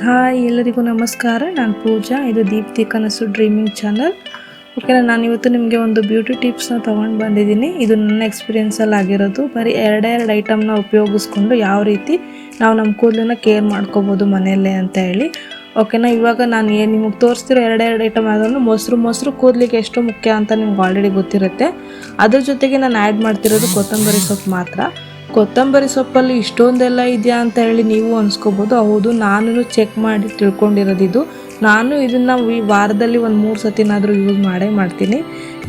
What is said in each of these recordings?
Hi ಎಲ್ಲರಿಗೂ ನಮಸ್ಕಾರ. ನಾನು ಪೂಜಾ. ಇದು ದೀಪ್ತಿ ಕನಸು ಡ್ರೀಮಿಂಗ್ ಚಾನಲ್. ಓಕೆನಾ, ನಾನು ಇವತ್ತು ನಿಮಗೆ ಒಂದು ಬ್ಯೂಟಿ ಟಿಪ್ಸ್ನ ತೊಗೊಂಡು ಬಂದಿದ್ದೀನಿ. ಇದು ನನ್ನ ಎಕ್ಸ್ಪೀರಿಯೆನ್ಸಲ್ಲಿ ಆಗಿರೋದು. ಬರೀ ಎರಡೆರಡು ಐಟಮ್ನ ಉಪಯೋಗಿಸ್ಕೊಂಡು ಯಾವ ರೀತಿ ನಾವು ನಮ್ಮ ಕೂದಲನ್ನ ಕೇರ್ ಮಾಡ್ಕೋಬೋದು ಮನೆಯಲ್ಲೇ ಅಂತ ಹೇಳಿ. ಓಕೆನಾ, ಇವಾಗ ನಾನು ನಿಮಗೆ ತೋರಿಸ್ತಿರೋ ಎರಡೆರಡು ಐಟಮ್ ಆದ್ರೂ ಮೊಸರು ಕೂದಲಿಗೆ ಎಷ್ಟು ಮುಖ್ಯ ಅಂತ ನಿಮ್ಗೆ ಆಲ್ರೆಡಿ ಗೊತ್ತಿರುತ್ತೆ. ಅದ್ರ ಜೊತೆಗೆ ನಾನು ಆ್ಯಡ್ ಮಾಡ್ತಿರೋದು ಕೊತ್ತಂಬರಿ ಸೊಪ್ಪು ಮಾತ್ರ. ಕೊತ್ತಂಬರಿ ಸೊಪ್ಪಲ್ಲಿ ಇಷ್ಟೊಂದೆಲ್ಲ ಇದೆಯಾ ಅಂತ ಹೇಳಿ ನೀವು ಅನ್ಸ್ಕೋಬೋದು. ಹೌದು, ನಾನು ಚೆಕ್ ಮಾಡಿ ತಿಳ್ಕೊಂಡಿರೋದಿದು. ನಾನು ಇದನ್ನು ಈ ವಾರದಲ್ಲಿ ಒಂದು 3 ಸತಿನಾದರೂ ಯೂಸ್ ಮಾಡ್ತೀನಿ.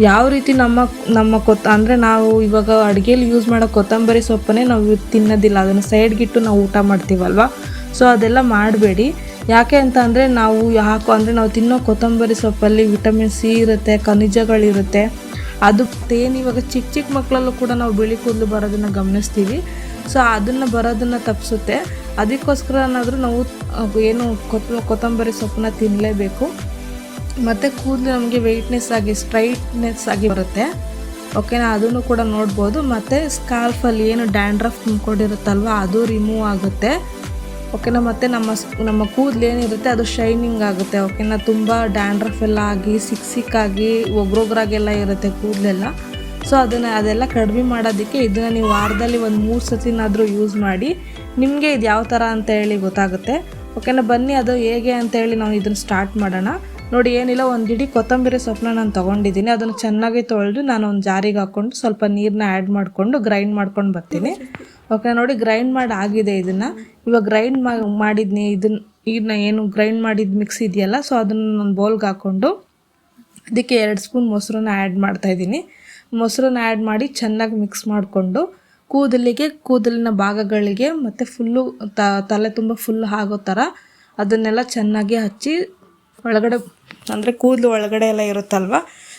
ಯಾವ ರೀತಿ ನಮ್ಮ ಅಂದರೆ ನಾವು ಇವಾಗ ಅಡುಗೆಯಲ್ಲಿ ಯೂಸ್ ಮಾಡೋ ಕೊತ್ತಂಬರಿ ಸೊಪ್ಪನ್ನೇ ನಾವು ತಿನ್ನೋದಿಲ್ಲ, ಅದನ್ನು ಸೈಡ್ಗಿಟ್ಟು ನಾವು ಊಟ ಮಾಡ್ತೀವಲ್ವ. ಸೊ ಅದೆಲ್ಲ ಮಾಡಬೇಡಿ. ಯಾಕೆ ಅಂತ ಅಂದರೆ ನಾವು ತಿನ್ನೋ ಕೊತ್ತಂಬರಿ ಸೊಪ್ಪಲ್ಲಿ ವಿಟಮಿನ್ ಸಿ ಇರುತ್ತೆ, ಖನಿಜಗಳಿರುತ್ತೆ. ಅದು ಏನು ಇವಾಗ ಚಿಕ್ಕ ಮಕ್ಕಳಲ್ಲೂ ಕೂಡ ನಾವು ಬಿಳಿ ಕೂದಲು ಬರೋದನ್ನು ಗಮನಿಸ್ತೀವಿ. ಸೊ ಅದನ್ನು ಬರೋದನ್ನು ತಪ್ಪಿಸುತ್ತೆ. ಅದಕ್ಕೋಸ್ಕರನಾದರೂ ನಾವು ಕೊತ್ತಂಬರಿ ಸೊಪ್ಪನ್ನ ತಿನ್ನಲೇಬೇಕು. ಮತ್ತು ಕೂದಲು ನಮಗೆ ವೆಯ್ಟ್ನೆಸ್ ಆಗಿ ಸ್ಟ್ರೈಟ್ನೆಸ್ ಆಗಿ ಬರುತ್ತೆ. ಓಕೆನಾ, ಅದನ್ನು ಕೂಡ ನೋಡ್ಬೋದು. ಮತ್ತು ಸ್ಕಾಲ್ಫಲ್ಲಿ ಏನು ಡ್ಯಾಂಡ್ರಫ್ ತುಂಬಿಕೊಂಡಿರುತ್ತಲ್ವ ಅದು ರಿಮೂವ್ ಆಗುತ್ತೆ. ಓಕೆನಾ, ಮತ್ತು ನಮ್ಮ ಕೂದಲು ಏನಿರುತ್ತೆ ಅದು ಶೈನಿಂಗ್ ಆಗುತ್ತೆ. ಓಕೆನಾ, ತುಂಬ ಡ್ಯಾಂಡ್ರಫ್ ಎಲ್ಲ ಆಗಿ ಸಿಕ್ಕಾಗಿ ಒಗ್ರೊಗ್ರಾಗೆಲ್ಲ ಇರುತ್ತೆ ಕೂದಲೆಲ್ಲ. ಸೊ ಅದೆಲ್ಲ ಕಡಿಮೆ ಮಾಡೋದಕ್ಕೆ ಇದನ್ನು ನೀವು ವಾರದಲ್ಲಿ ಒಂದು 3 ಸತಿನಾದರೂ ಯೂಸ್ ಮಾಡಿ. ನಿಮಗೆ ಇದು ಯಾವ ಥರ ಅಂತ ಹೇಳಿ ಗೊತ್ತಾಗುತ್ತೆ. ಓಕೆನಾ, ಬನ್ನಿ ಅದು ಹೇಗೆ ಅಂತ ಹೇಳಿ ನಾವು ಇದನ್ನು ಸ್ಟಾರ್ಟ್ ಮಾಡೋಣ. ನೋಡಿ, ಏನಿಲ್ಲ, ಒಂದು ಇಡೀ ಕೊತ್ತಂಬರಿ ಸೊಪ್ಪನ್ನ ನಾನು ತೊಗೊಂಡಿದ್ದೀನಿ. ಅದನ್ನು ಚೆನ್ನಾಗಿ ತೊಳೆದು ನಾನು ಒಂದು ಜಾರಿಗೆ ಹಾಕ್ಕೊಂಡು ಸ್ವಲ್ಪ ನೀರನ್ನ ಆ್ಯಡ್ ಮಾಡಿಕೊಂಡು ಗ್ರೈಂಡ್ ಮಾಡ್ಕೊಂಡು ಬರ್ತೀನಿ. ಓಕೆ, ನೋಡಿ ಗ್ರೈಂಡ್ ಮಾಡಿ ಆಗಿದೆ. ಇದನ್ನು ಇವಾಗ ಗ್ರೈಂಡ್ ಮಾಡಿದ್ನಿ. ಇದನ್ನ ಏನು ಗ್ರೈಂಡ್ ಮಾಡಿದ ಮಿಕ್ಸ್ ಇದೆಯಲ್ಲ, ಸೊ ಅದನ್ನು ಒಂದು ಬೌಲ್ಗೆ ಹಾಕ್ಕೊಂಡು ಅದಕ್ಕೆ 2 ಸ್ಪೂನ್ ಮೊಸರನ್ನ ಆ್ಯಡ್ ಮಾಡ್ತಾಯಿದ್ದೀನಿ. ಮೊಸರನ್ನ ಆ್ಯಡ್ ಮಾಡಿ ಚೆನ್ನಾಗಿ ಮಿಕ್ಸ್ ಮಾಡಿಕೊಂಡು ಕೂದಲಿನ ಭಾಗಗಳಿಗೆ ಮತ್ತು ಫುಲ್ಲು ತಲೆ ತುಂಬ ಫುಲ್ ಆಗೋ ಥರ ಅದನ್ನೆಲ್ಲ ಚೆನ್ನಾಗಿ ಹಚ್ಚಿ ಒಳಗಡೆ, ಅಂದರೆ ಕೂದಲು ಒಳಗಡೆ ಎಲ್ಲ ಇರುತ್ತಲ್ವ,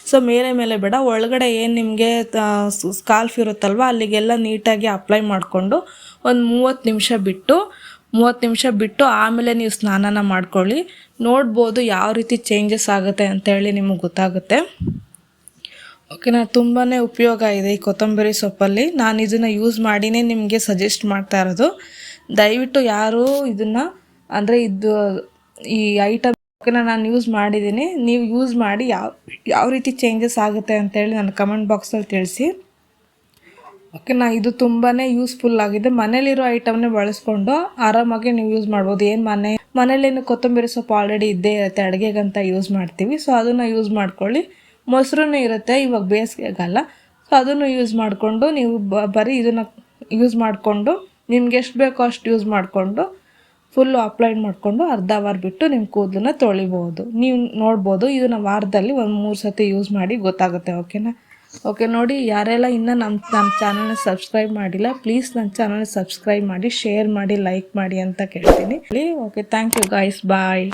ಸೊ ಮೇಲೆ ಬೇಡ, ಒಳಗಡೆ ಏನು ನಿಮಗೆ ಸ್ಕಾಲ್ಫ್ ಇರುತ್ತಲ್ವ ಅಲ್ಲಿಗೆಲ್ಲ ನೀಟಾಗಿ ಅಪ್ಲೈ ಮಾಡಿಕೊಂಡು ಒಂದು 30 ನಿಮಿಷ ಬಿಟ್ಟು ಆಮೇಲೆ ನೀವು ಸ್ನಾನನ ಮಾಡ್ಕೊಳ್ಳಿ. ನೋಡ್ಬೋದು ಯಾವ ರೀತಿ ಚೇಂಜಸ್ ಆಗುತ್ತೆ ಅಂತೇಳಿ ನಿಮಗೆ ಗೊತ್ತಾಗುತ್ತೆ. ಓಕೆನಾ, ತುಂಬಾ ಉಪಯೋಗ ಇದೆ ಈ ಕೊತ್ತಂಬರಿ ಸೊಪ್ಪಲ್ಲಿ. ನಾನು ಇದನ್ನು ಯೂಸ್ ಮಾಡಿನೇ ನಿಮಗೆ ಸಜೆಸ್ಟ್ ಮಾಡ್ತಾ ಇರೋದು. ದಯವಿಟ್ಟು ಯಾರು ಇದನ್ನು ಅಂದರೆ ಈ ಐಟಮ್ ಓಕೆನಾ ನಾನು ಯೂಸ್ ಮಾಡಿದ್ದೀನಿ, ನೀವು ಯೂಸ್ ಮಾಡಿ ಯಾವ ರೀತಿ ಚೇಂಜಸ್ ಆಗುತ್ತೆ ಅಂತೇಳಿ ನನ್ನ ಕಮೆಂಟ್ ಬಾಕ್ಸಲ್ಲಿ ತಿಳಿಸಿ. ಓಕೆನಾ, ಇದು ತುಂಬಾ ಯೂಸ್ಫುಲ್ ಆಗಿದೆ. ಮನೇಲಿರೋ ಐಟಮ್ನೇ ಬಳಸ್ಕೊಂಡು ಆರಾಮಾಗಿ ನೀವು ಯೂಸ್ ಮಾಡ್ಬೋದು. ಮನೇಲೇನು ಕೊತ್ತಂಬರಿ ಸೊಪ್ಪು ಆಲ್ರೆಡಿ ಇದ್ದೇ ಇರುತ್ತೆ, ಅಡುಗೆಗಂತ ಯೂಸ್ ಮಾಡ್ತೀವಿ. ಸೊ ಅದನ್ನು ಯೂಸ್ ಮಾಡ್ಕೊಳ್ಳಿ. ಮೊಸರು ಇರುತ್ತೆ, ಇವಾಗ ಬೇಸಿಗೆಗಲ್ಲ, ಸೊ ಅದನ್ನು ಯೂಸ್ ಮಾಡಿಕೊಂಡು ನೀವು ಬರೀ ಇದನ್ನು ಯೂಸ್ ಮಾಡಿಕೊಂಡು ನಿಮ್ಗೆ ಎಷ್ಟು ಬೇಕೋ ಅಷ್ಟು ಯೂಸ್ ಮಾಡಿಕೊಂಡು ಫುಲ್ಲು ಅಪ್ಲೈಡ್ ಮಾಡಿಕೊಂಡು ಅರ್ಧ ಅವರ್ ಬಿಟ್ಟು ನಿಮ್ಮ ಕೂದಲನ್ನ ತೊಳಿಬೋದು. ನೀವು ನೋಡ್ಬೋದು, ಇದನ್ನು ವಾರದಲ್ಲಿ ಒಂದು 3 ಸತಿ ಯೂಸ್ ಮಾಡಿ ಗೊತ್ತಾಗುತ್ತೆ. ಓಕೆನಾ, ಓಕೆ, ನೋಡಿ ಯಾರೆಲ್ಲ ಇನ್ನೂ ನಮ್ಮ ಚಾನಲ್ನ ಸಬ್ಸ್ಕ್ರೈಬ್ ಮಾಡಿಲ್ಲ, ಪ್ಲೀಸ್ ನನ್ನ ಚಾನಲ್ನ ಸಬ್ಸ್ಕ್ರೈಬ್ ಮಾಡಿ, ಶೇರ್ ಮಾಡಿ, ಲೈಕ್ ಮಾಡಿ ಅಂತ ಕೇಳ್ತೀನಿ. Okay, thank you guys, bye.